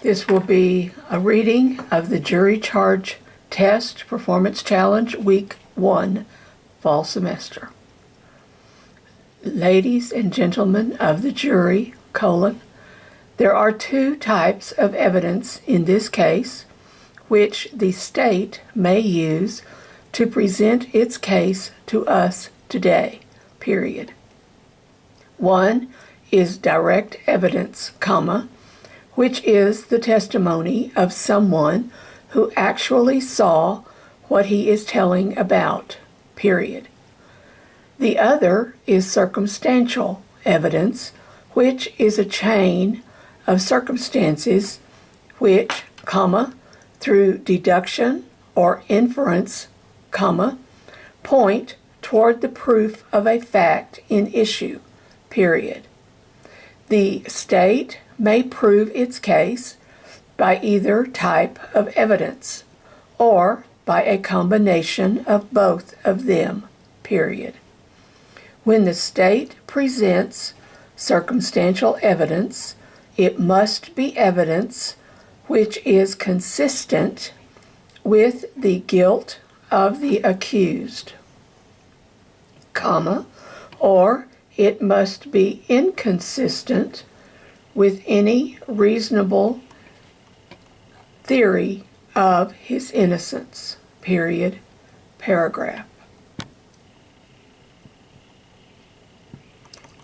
This will be a reading of the Jury Charge Test Performance Challenge Week 1, Fall Semester. Ladies and gentlemen of the jury, there are two types of evidence in this case which the state may use to present its case to us today, period. One is direct evidence, which is the testimony of someone who actually saw what he is telling about, period. The other is circumstantial evidence, which is a chain of circumstances which, through deduction or inference, point toward the proof of a fact in issue, period. The state may prove its case by either type of evidence or by a combination of both of them, period. When the state presents circumstantial evidence, it must be evidence which is consistent with the guilt of the accused, or it must be inconsistent with any reasonable theory of his innocence, period, paragraph.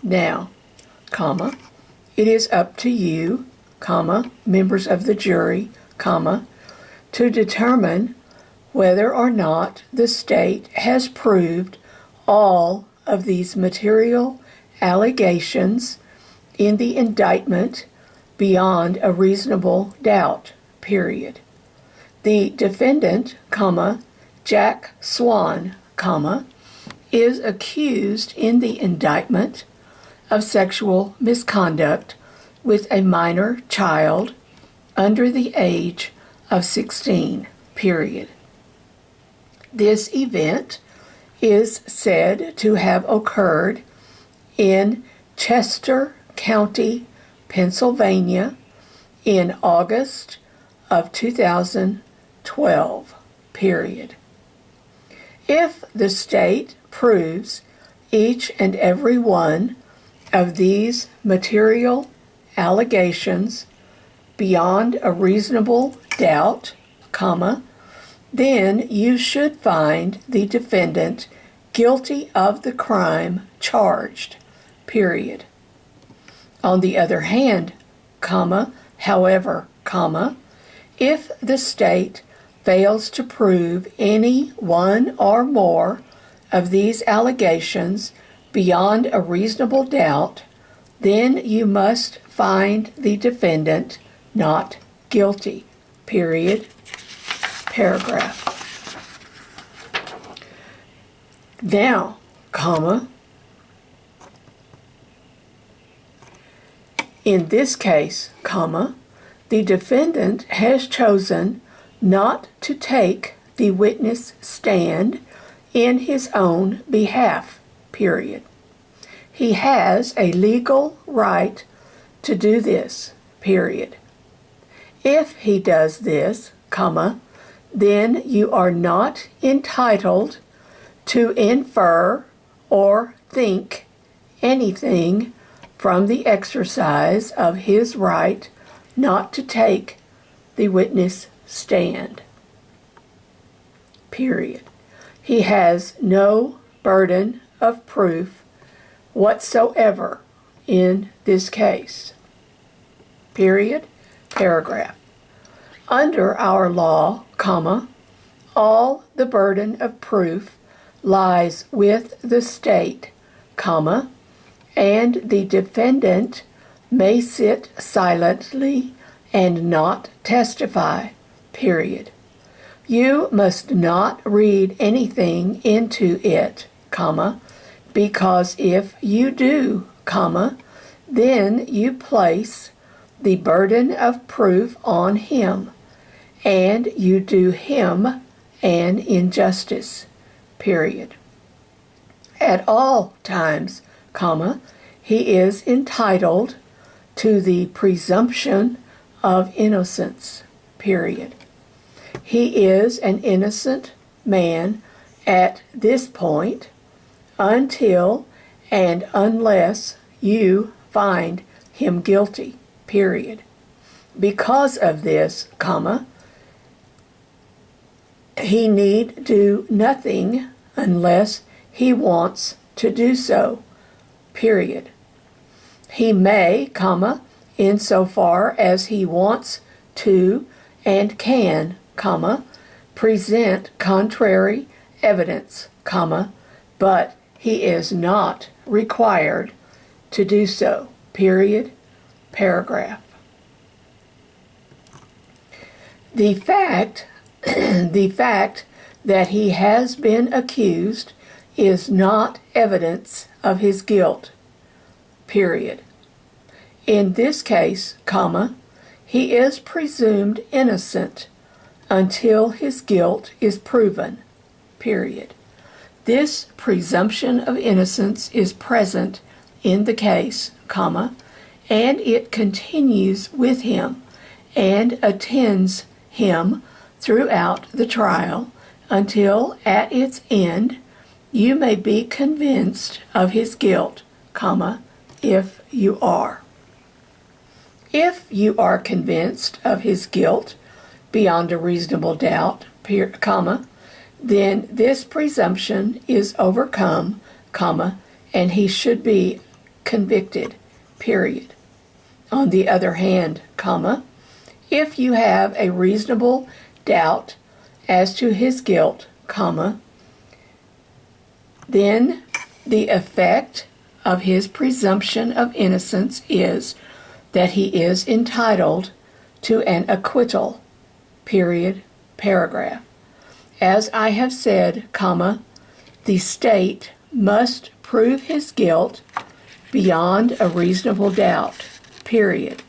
Now, it is up to you, members of the jury, to determine whether or not the state has proved all of these material allegations in the indictment beyond a reasonable doubt, period. The defendant, Jack Swan, is accused in the indictment of sexual misconduct with a minor child under the age of 16, period. This event is said to have occurred in Chester County, Pennsylvania, in August of 2012, period. If the state proves each and every one of these material allegations beyond a reasonable doubt, then you should find the defendant guilty of the crime charged, period. On the other hand, however, if the state fails to prove any one or more of these allegations beyond a reasonable doubt, then you must find the defendant not guilty, period, paragraph. Now, in this case, the defendant has chosen not to take the witness stand in his own behalf, period. He has a legal right to do this, period. If he does this, then you are not entitled to infer or think anything from the exercise of his right not to take the witness stand, period. He has no burden of proof whatsoever in this case, period, paragraph. Under our law, all the burden of proof lies with the state, and the defendant may sit silently and not testify, period. You must not read anything into it, because if you do, then you place the burden of proof on him, and you do him an injustice, period. At all times, he is entitled to the presumption of innocence, period. He is an innocent man at this point until and unless you find him guilty, period. Because of this, comma, he need do nothing unless he wants to do so, period. He may, comma, insofar as he wants to and can, comma, present contrary evidence, comma, but he is not required to do so, period, paragraph. The fact that he has been accused is not evidence of his guilt, period. In this case, comma, he is presumed innocent until his guilt is proven, period. This presumption of innocence is present in the case, comma, and it continues with him and attends him throughout the trial until at its end you may be convinced of his guilt, comma, if you are. If you are convinced of his guilt beyond a reasonable doubt, comma, then this presumption is overcome, comma, and he should be convicted, period. On the other hand, comma, if you have a reasonable doubt as to his guilt, comma, then the effect of his presumption of innocence is that he is entitled to an acquittal, period, paragraph. As I have said, comma, the state must prove his guilt beyond a reasonable doubt, period.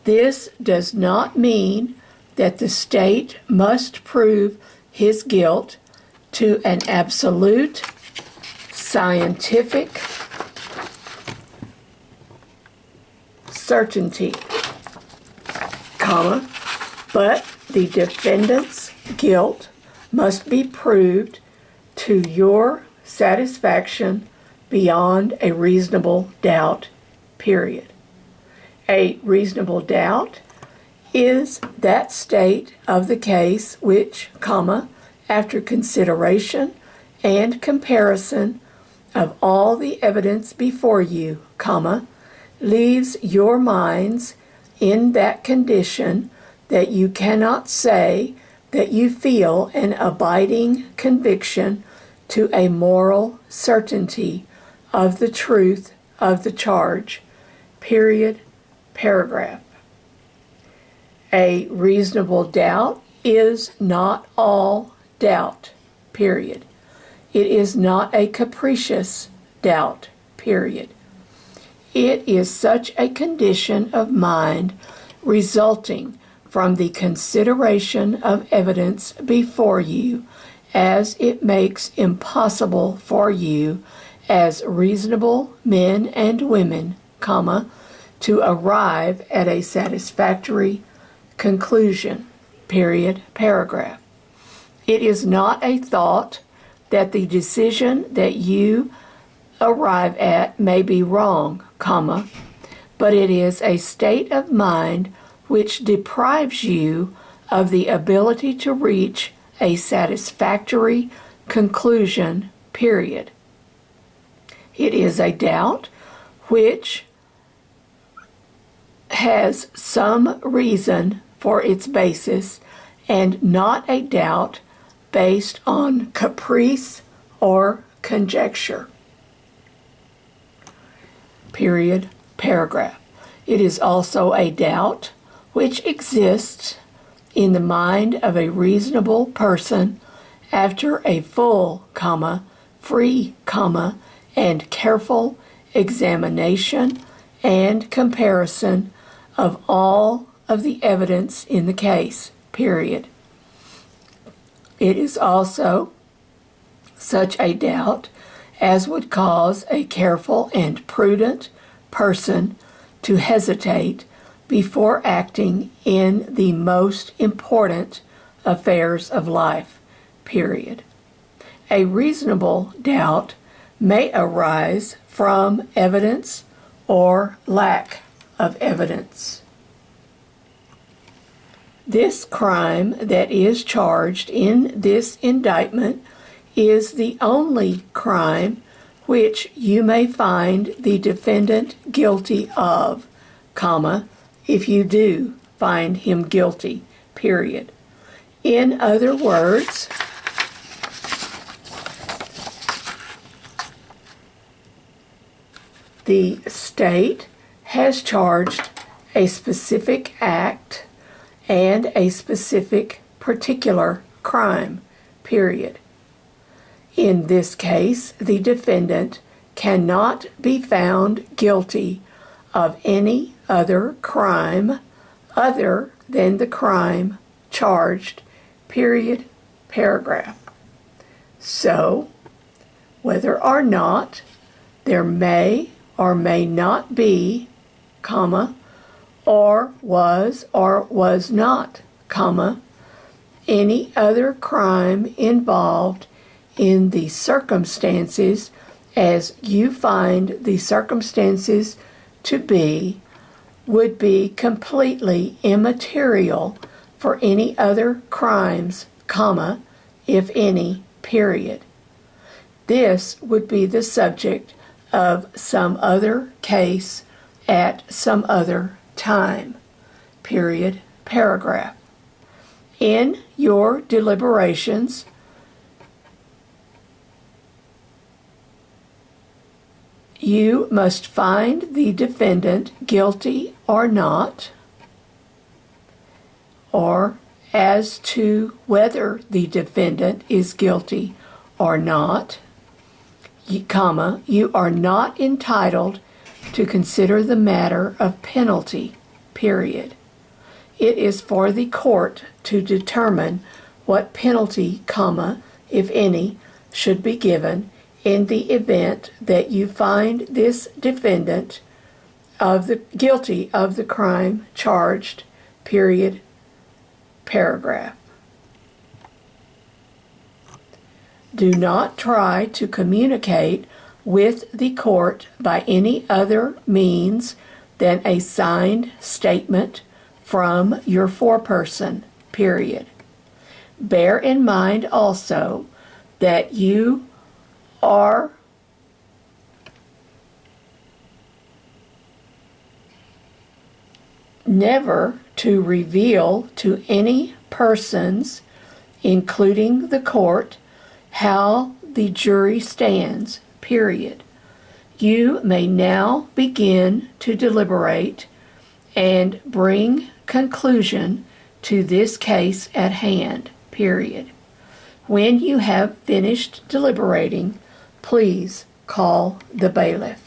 This does not mean that the state must prove his guilt to an absolute scientific certainty, comma, but the defendant's guilt must be proved to your satisfaction beyond a reasonable doubt, period. A reasonable doubt is that state of the case which, comma, after consideration and comparison of all the evidence before you, comma, leaves your minds in that condition that you cannot say that you feel an abiding conviction to a moral certainty of the truth of the charge, period, paragraph. A reasonable doubt is not all doubt, period. It is not a capricious doubt, period. It is such a condition of mind resulting from the consideration of evidence before you as it makes impossible for you as reasonable men and women, comma, to arrive at a satisfactory conclusion, period, paragraph. It is not a thought that the decision that you arrive at may be wrong, comma, but it is a state of mind which deprives you of the ability to reach a satisfactory conclusion, period. It is a doubt which has some reason for its basis and not a doubt based on caprice or conjecture, period, paragraph. It is also a doubt which exists in the mind of a reasonable person after a full, comma, free, comma, and careful examination and comparison of all of the evidence in the case, period. It is also such a doubt as would cause a careful and prudent person to hesitate before acting in the most important affairs of life, period. A reasonable doubt may arise from evidence or lack of evidence. This crime that is charged in this indictment is the only crime which you may find the defendant guilty of, comma, if you do find him guilty, period. In other words, the state has charged a specific act and a specific particular crime, period. In this case, the defendant cannot be found guilty of any other crime other than the crime charged, period, paragraph. So, whether or not there may or may not be, comma, or was not, comma, any other crime involved in the circumstances as you find the circumstances to be, would be completely immaterial for any other crimes, comma, if any, period. This would be the subject of some other case at some other time, period, paragraph. In your deliberations, you must find the defendant guilty or not, or as to whether the defendant is guilty or not, comma, you are not entitled to consider the matter of penalty, period. It is for the court to determine what penalty, comma, if any, should be given in the event that you find this defendant guilty of the crime charged, period, paragraph. Do not try to communicate with the court by any other means than a signed statement from your foreperson, period. Bear in mind also that you are never to reveal to any persons, including the court, how the jury stands, period. You may now begin to deliberate and bring conclusion to this case at hand, period. When you have finished deliberating, please call the bailiff.